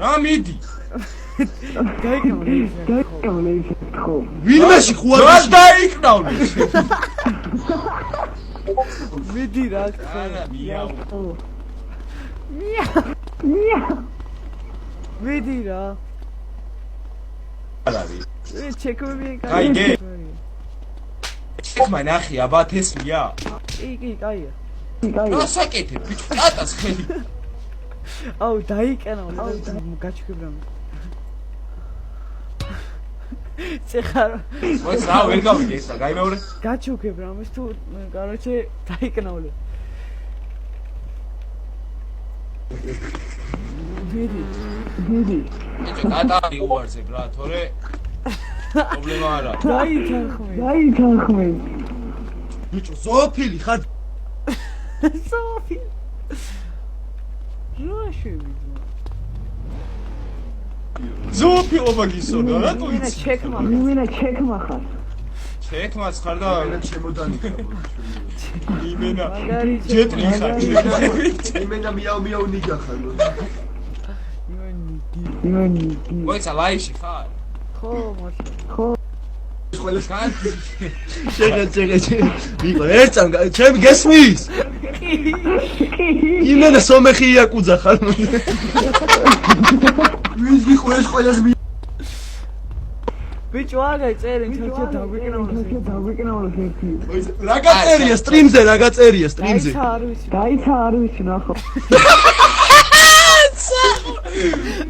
რა მიდი გაიკავნე ხო ვინმეში ხوار რა დაიკნავნე მიდი რა არა მიაუ მიდი რა არის ჩეკები გაიგე ჩეკმა ნახი აბა თესლია კი კაია რა საკეთე ბიჭო კატას ხელი აუ დაიკენა გაჩქებრამ ცეხარ მოიც რა ვერ გავიგე ესა გაიმეორე გაჩუქებრამ ის თუ короче დაიკნავლე მიდი ბიჭო კატარი უარზე რა თორე პრობლემა არა დაითანხმე ბიჭო ზოოფილი ხარ სოფი რაშევი ზოოფილობა გისურვა რატო იცი მინა ჩეკმა ხარ ჩეკმაც ხარ და ჩემოდანი იმენა ჯეტლი ხარ იმენა მიაუ ნიგა ხარ მოიცა ლაიში ხარ ხო ყველა შეგე მიყო ერთამ ჩემი გესმის იმენა სომეხი იაკუძა ხარ ვის გიყვეს ყველას ბიჭო აგა წერენ ჩაჩა დავიკნავლოს ერთი რა გაწერია სტრიმზე დაიცა არ ვიცი ნახო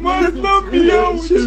მართლა მიაუჩე